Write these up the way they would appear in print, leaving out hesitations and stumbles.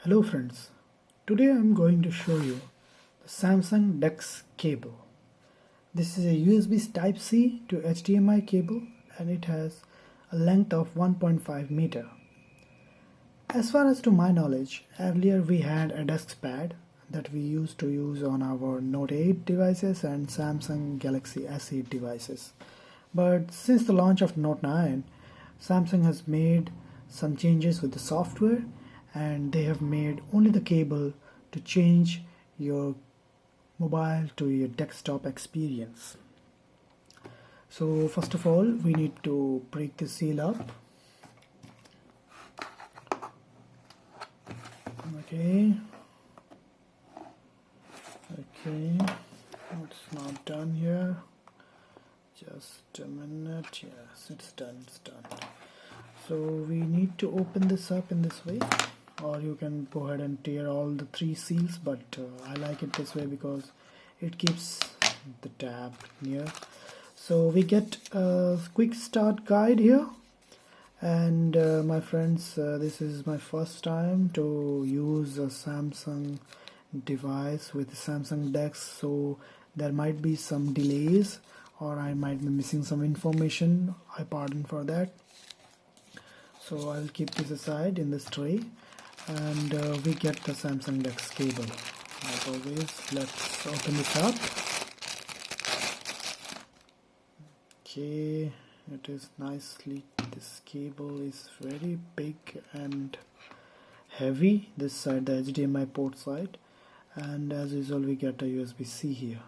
Hello friends, today I'm going to show you the Samsung DeX cable. This is a USB Type-C to HDMI cable and it has a length of 1.5 meter. As far as to my knowledge, earlier we had a desk pad that we used to use on our Note 8 devices and Samsung Galaxy S8 devices. But since the launch of Note 9, Samsung has made some changes with the software and they have made only the cable to change your mobile to your desktop experience. So first of all, we need to break the seal up. Okay, it's not done here. Just a minute. Yes, it's done. So we need to open this up in this way, or you can go ahead and tear all the three seals, but I like it this way because it keeps the tab near. So we get a quick start guide here, and my friends, this is my first time to use a Samsung device with Samsung DeX, so there might be some delays or I might be missing some information. I pardon for that. So I'll keep this aside in this tray, and we get the Samsung DeX cable. As always, let's open this up. Okay, it is nicely, this cable is very big and heavy, this side, the HDMI port side, and as usual we get a USB-C here.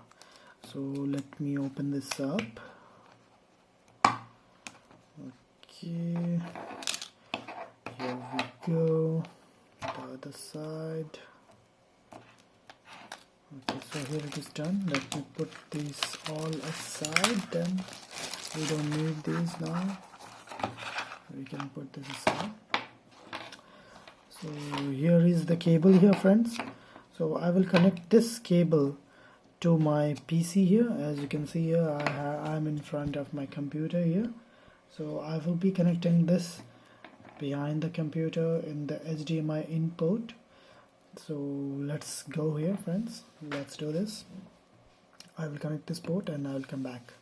So let me open this up. Okay, here we go, the other side. Okay, so here it is done. Let me put these all aside, then we don't need these now. We can put this aside. So here is the cable here, friends. So I will connect this cable to my PC here. As you can see here, I'm in front of my computer here. So I will be connecting this behind the computer in the HDMI input. So let's go here, friends. Let's do this. I will connect this port and I will come back.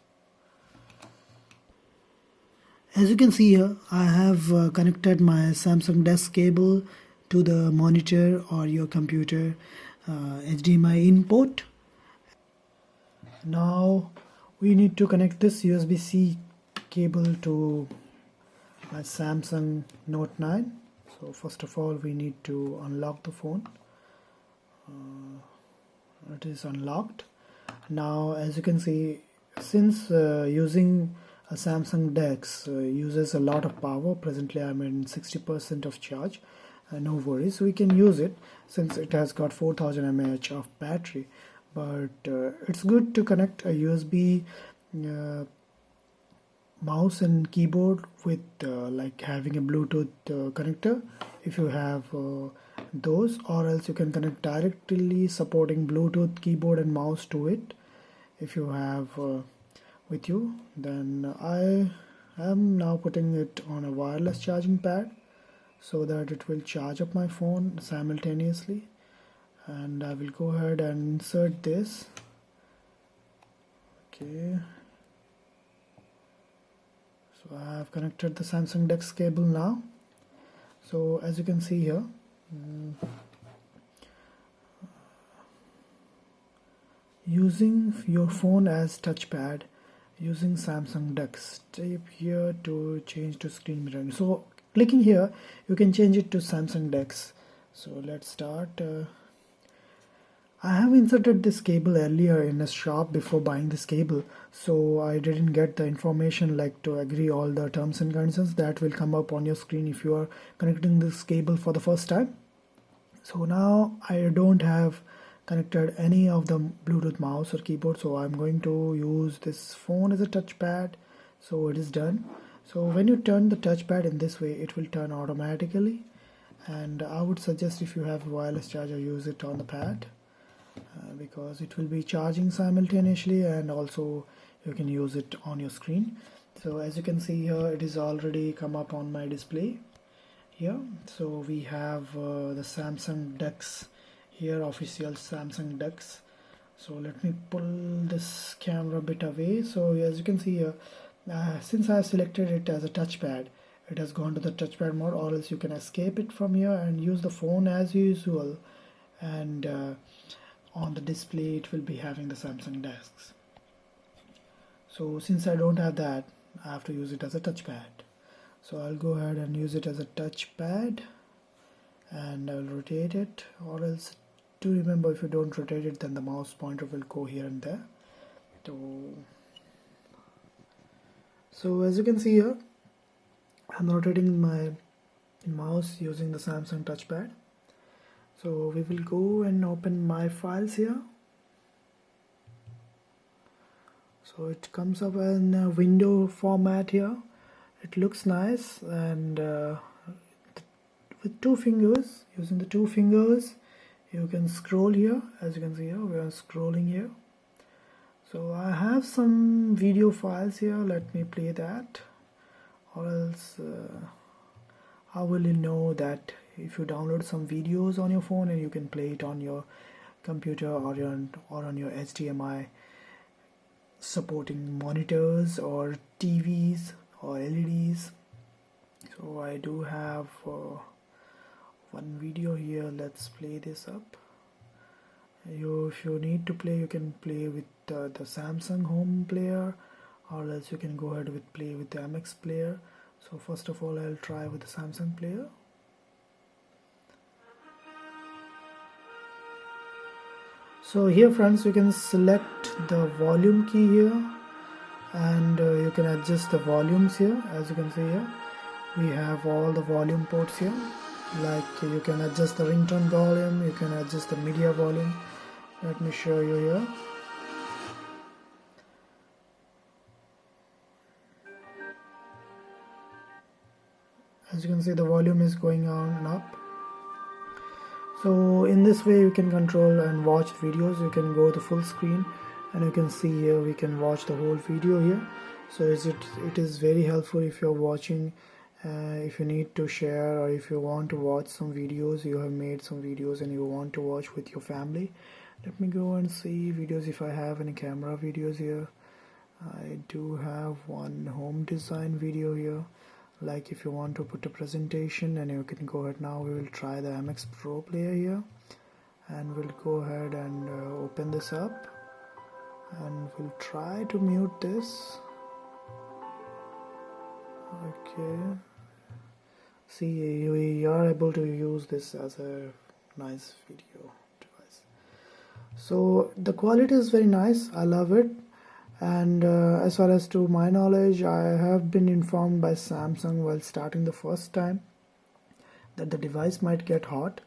As you can see here, I have connected my Samsung DeX cable to the monitor or your computer HDMI input. Now we need to connect this USB-C cable to my Samsung Note 9. So first of all, we need to unlock the phone. It is unlocked. Now as you can see, since using a Samsung DeX uses a lot of power, presently I'm in 60% of charge, no worries, we can use it since it has got 4000 mAh of battery. But it's good to connect a USB mouse and keyboard with like having a Bluetooth connector if you have those, or else you can connect directly supporting Bluetooth keyboard and mouse to it if you have with you. Then I am now putting it on a wireless charging pad so that it will charge up my phone simultaneously, and I will go ahead and insert this. Okay, so I have connected the Samsung DeX cable now. So as you can see here, using your phone as touchpad, using Samsung DeX, tap here to change to screen mirroring. So clicking here, you can change it to Samsung DeX. So let's start. I have inserted this cable earlier in a shop before buying this cable, so I didn't get the information like to agree all the terms and conditions that will come up on your screen if you are connecting this cable for the first time. So now I don't have connected any of the Bluetooth mouse or keyboard, so I'm going to use this phone as a touchpad. So it is done. So when you turn the touchpad in this way, it will turn automatically, and I would suggest if you have a wireless charger, use it on the pad. Because it will be charging simultaneously, and also you can use it on your screen. So as you can see here, it is already come up on my display. here. So we have the Samsung DeX here, official Samsung DeX. So let me pull this camera a bit away. So as you can see here, since I have selected it as a touchpad, it has gone to the touchpad mode, or else you can escape it from here and use the phone as usual, and on the display it will be having the Samsung DeX. So since I don't have that, I have to use it as a touchpad. So I'll go ahead and use it as a touchpad, and I'll rotate it, or else do remember, if you don't rotate it, then the mouse pointer will go here and there. So as you can see here, I'm rotating my mouse using the Samsung touchpad. So we will go and open my files here. So it comes up in a window format here. It looks nice, and with two fingers, using the two fingers, you can scroll here. As you can see here, we are scrolling here. So I have some video files here. Let me play that, or else how will you know that if you download some videos on your phone and you can play it on your computer or on your HDMI supporting monitors or TVs or LEDs. So I do have one video here. Let's play this up. If you need to play, you can play with the Samsung home player, or else you can go ahead with play with the MX player. So first of all, I'll try with the Samsung player. So here friends, you can select the volume key here, and you can adjust the volumes here. As you can see here, we have all the volume ports here. Like you can adjust the ringtone volume, you can adjust the media volume. Let me show you here. As you can see, the volume is going on and up. So in this way you can control and watch videos. You can go to full screen, and you can see here we can watch the whole video here. So it is very helpful if you're watching, if you need to share, or if you want to watch some videos, you have made some videos and you want to watch with your family. Let me go and see videos if I have any camera videos here. I do have one home design video here. Like if you want to put a presentation, and you can go ahead. Now we will try the MX Pro player here, and we'll go ahead and open this up, and we'll try to mute this. Okay, see, we are able to use this as a nice video device. So the quality is very nice, I love it. And as far as to my knowledge, I have been informed by Samsung while starting the first time that the device might get hot.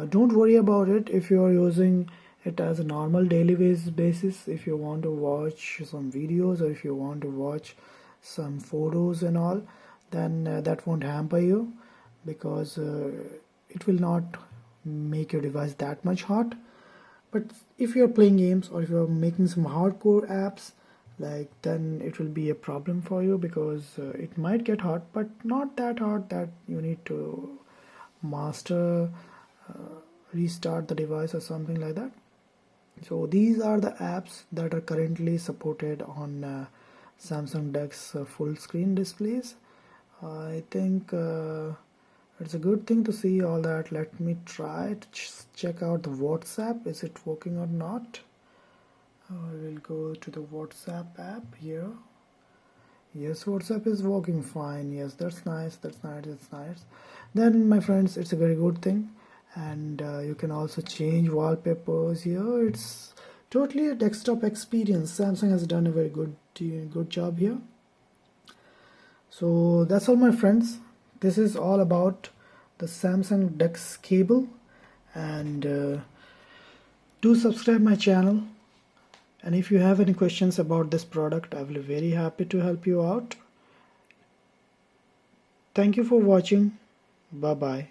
Don't worry about it if you are using it as a normal daily basis. If you want to watch some videos, or if you want to watch some photos and all, then that won't hamper you, because it will not make your device that much hot. But if you're playing games, or if you're making some hardcore apps, then it will be a problem for you, because it might get hot, but not that hot that you need to restart the device or something like that. So these are the apps that are currently supported on Samsung DeX full screen displays. I think it's a good thing to see all that. Let me try to check out the WhatsApp. Is it working or not? I will go to the WhatsApp app here. Yes, WhatsApp is working fine. Yes, that's nice. That's nice. That's nice. Then, my friends, it's a very good thing. And you can also change wallpapers here. It's totally a desktop experience. Samsung has done a very good job here. So that's all, my friends. This is all about the Samsung DeX Cable, and do subscribe my channel, and if you have any questions about this product, I will be very happy to help you out. Thank you for watching. Bye bye.